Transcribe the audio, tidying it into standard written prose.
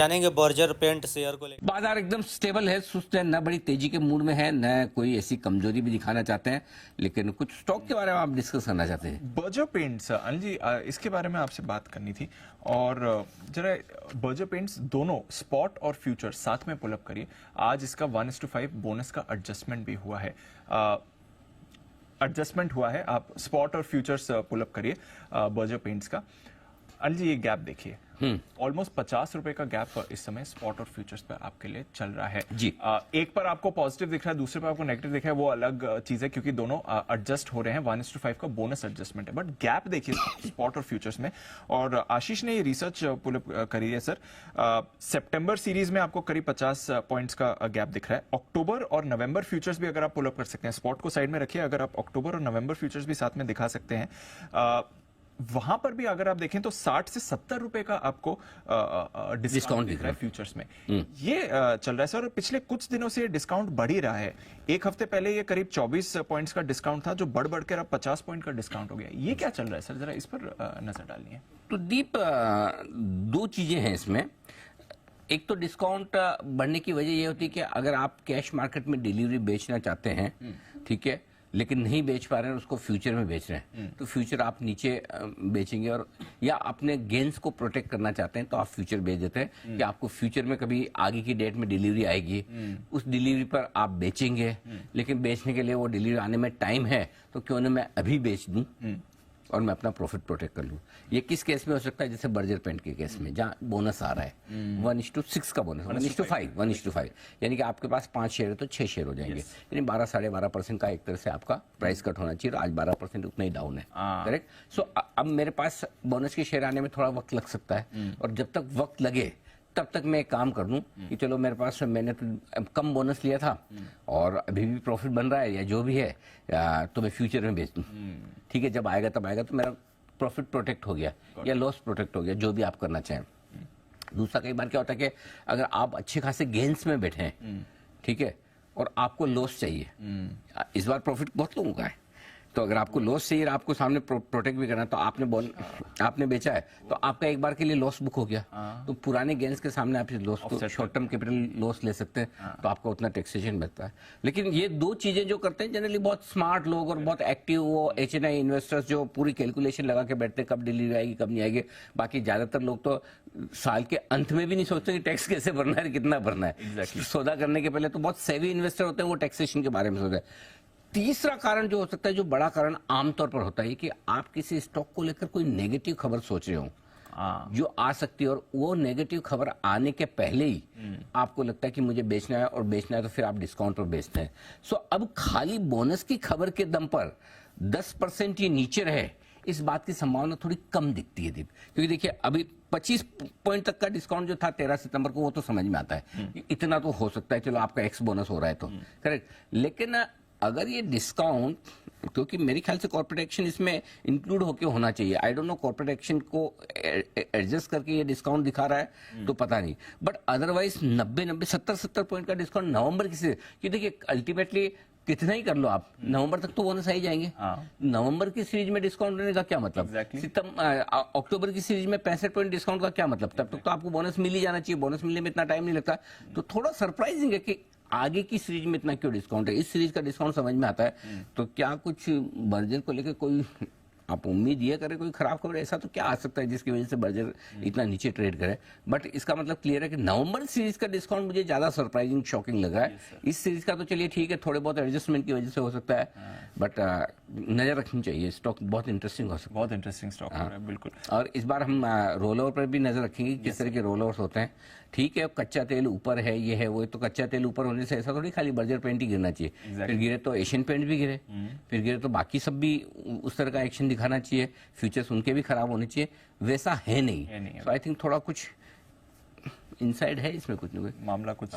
जानेंगे Berger paint share को लेकर। बाजार एकदम स्टेबल है, सुस्त है, न बड़ी तेजी के मूड में है, न कोई ऐसी कमजोरी भी दिखाना चाहते हैं, लेकिन कुछ स्टॉक के बारे में आप डिस्कस करना चाहते हैं। बर्जर पेंट्स, अनिल जी, इसके बारे में आपसे बात करनी थी। और जरा बर्जर पेंट्स दोनों स्पॉट और फ्यूचर साथ में पुल अप करिए। आज इसका 1:5 बोनस का एडजस्टमेंट भी हुआ है। आप स्पॉट और फ्यूचर्स पुल अप करिए बर्जर पेंट्स का। अनिल जी, ये गैप देखिए, ऑलमोस्ट 50 रुपए का गैप इस समय स्पॉट और फ्यूचर्स पे आपके लिए चल रहा है जी। एक पर आपको पॉजिटिव दिख रहा है, दूसरे पर आपको नेगेटिव दिख रहा है, वो अलग चीज है, क्योंकि दोनों एडजस्ट हो रहे हैं। 1:5 का बोनस एडजस्टमेंट है, बट गैप देखिए स्पॉट और फ्यूचर्स में। और आशीष ने ये रिसर्च पुल अप करी है सर। सितंबर सीरीज में आपको करीब 50 पॉइंट्स का गैप दिख रहा है। अक्टूबर और नवंबर फ्यूचर्स भी अगर आप पुल अप कर सकते हैं, स्पॉट को साइड में रखिए, अगर आप अक्टूबर और नवंबर फ्यूचर्स भी साथ में दिखा सकते हैं, वहां पर भी अगर आप देखें तो 60 से 70 रुपए का आपको डिस्काउंट दिख रहा है फ्यूचर्स में। ये चल रहा है सर, और पिछले कुछ दिनों से ये डिस्काउंट बढ़ ही रहा है। एक हफ्ते पहले ये करीब 24 पॉइंट्स का डिस्काउंट था, जो बढ़ बढ़कर अब 50 पॉइंट का डिस्काउंट हो गया। ये क्या चल रहा है सर, जरा इस पर नजर डालिए। तो दीप, दो चीजें हैं इसमें। एक तो डिस्काउंट बढ़ने की वजह यह होती है कि अगर आप कैश मार्केट में डिलीवरी बेचना चाहते हैं, ठीक है, लेकिन नहीं बेच पा रहे हैं, उसको फ्यूचर में बेच रहे हैं, तो फ्यूचर आप नीचे बेचेंगे। और या अपने गेंस को प्रोटेक्ट करना चाहते हैं तो आप फ्यूचर बेच देते हैं कि आपको फ्यूचर में कभी आगे की डेट में डिलीवरी आएगी, उस डिलीवरी पर आप बेचेंगे, लेकिन बेचने के लिए वो डिलीवरी आने में टाइम है, तो क्यों ना मैं अभी बेच दूं और मैं अपना प्रॉफिट प्रोटेक्ट कर लूं। ये किस केस में हो सकता है? जैसे बर्जर पेंट के केस में, जहां बोनस आ रहा है 1:6 का बोनस, 1:5, यानी कि आपके पास 5 शेयर है तो 6 शेयर हो जाएंगे, यानी 12-12.5% का एक तरह से आपका प्राइस कट होना चाहिए। आज 12% उतना ही डाउन है, करेक्ट। सो अब मेरे पास बोनस के शेयर आने में थोड़ा वक्त लग सकता है, और जब तक वक्त लगे तब तक मैं एक काम कर लूं कि चलो मेरे पास, मैंने तो कम बोनस लिया था और अभी भी प्रॉफिट बन रहा है या जो भी है, तो मैं फ्यूचर में बेच दूं, ठीक है। जब आएगा तब आएगा, तो मेरा प्रॉफिट प्रोटेक्ट हो गया या लॉस प्रोटेक्ट हो गया, जो भी आप करना चाहें। दूसरा, कई बार क्या होता है कि अगर आप अच्छे खासे गेंस में बैठे हैं, ठीक है, और आपको लॉस चाहिए, इस बार प्रॉफिट बहुत लोगों का है, तो अगर आपको लॉस चाहिए, आपको सामने प्रोटेक्ट भी करना, तो आपने बेचा है, तो आपका एक बार के लिए लॉस बुक हो गया, तो पुराने गेंस के सामने आप लॉस को, शॉर्ट टर्म कैपिटल लॉस ले सकते हैं, तो आपका उतना टैक्सेशन बचता है। लेकिन ये दो चीजें जो करते हैं जनरली बहुत स्मार्ट लोग और बहुत एक्टिव वो HNI इन्वेस्टर्स, जो पूरी कैलकुलेशन लगा के बैठते हैं कब डिलीवरी आएगी कब नहीं आएगी। बाकी ज्यादातर लोग तो साल के अंत में भी नहीं सोचते कि टैक्स कैसे भरना है, कितना भरना है। सौदा करने के पहले तो बहुत सेवी इन्वेस्टर होते हैं, वो टैक्सेशन के बारे में सोचते हैं। तीसरा कारण जो हो सकता है, जो बड़ा कारण आमतौर पर होता है, कि आप किसी स्टॉक को लेकर कोई नेगेटिव खबर सोच रहे हो जो आ सकती है, और वो नेगेटिव खबर आने के पहले ही आपको लगता है कि मुझे बेचना है, और बेचना है तो फिर आप डिस्काउंट पर बेचते हैं। सो अब खाली बोनस की खबर के दम पर 10% ये नीचे रहे, इस बात की संभावना थोड़ी कम दिखती है दीप, क्योंकि देखिए अभी 25 पॉइंट तक का डिस्काउंट जो था 13 सितंबर को, वो तो समझ में आता है, इतना तो हो सकता है, चलो आपका एक्स बोनस हो रहा है तो करेक्ट। लेकिन अगर ये डिस्काउंट, क्योंकि मेरे ख्याल से कॉर्पोरेट एक्शन इसमें इंक्लूड होके होना चाहिए, I don't know corporate action को एडजस्ट करके ये डिस्काउंट दिखा रहा है तो पता नहीं, बट अदरवाइज 70 पॉइंट का डिस्काउंट नवंबर की से, कि देखिए अल्टीमेटली कितना ही कर लो आप, नवंबर तक तो बोनस आ ही जाएंगे। नवंबर की सीरीज में डिस्काउंट देने का क्या मतलब? अक्टूबर की सीरीज में 65 पॉइंट डिस्काउंट का क्या मतलब? तब तक तो आपको बोनस मिल ही जाना चाहिए, बोनस मिलने में इतना टाइम नहीं लगता। तो थोड़ा सरप्राइजिंग है कि आगे की सीरीज में इतना क्यों डिस्काउंट है। इस सीरीज का डिस्काउंट समझ में आता है, तो क्या कुछ बर्जर को लेकर कोई आप उम्मीद ये करें कोई खराब खबर, ऐसा तो क्या आ सकता है जिसकी वजह से बर्जर इतना नीचे ट्रेड करे? बट इसका मतलब क्लियर है कि नवंबर सीरीज का डिस्काउंट मुझे ज्यादा सरप्राइजिंग, शॉकिंग लग रहा है। इस सीरीज का तो चलिए ठीक है, थोड़े बहुत एडजस्टमेंट की वजह से हो सकता है, बट नजर रखनी चाहिए, स्टॉक बहुत इंटरेस्टिंग हो सकता है, बहुत इंटरेस्टिंग स्टॉक है बिल्कुल। और इस बार हम रोल ओवर पर भी नजर रखेंगे, किस तरह के रोल ओवर्स होते हैं। ठीक है, कच्चा तेल ऊपर है, ये है वो, तो कच्चा तेल ऊपर होने से ऐसा थोड़ी खाली बर्जर पेंट ही गिरना चाहिए, फिर गिरे तो एशियन पेंट भी गिरे, फिर गिरे तो बाकी सब भी उस तरह का एक्शन दिखाना चाहिए, फ्यूचर्स उनके भी खराब होने चाहिए, वैसा है नहीं। सो आई थिंक थोड़ा कुछ इनसाइड है इसमें, कुछ ना कुछ मामला कुछ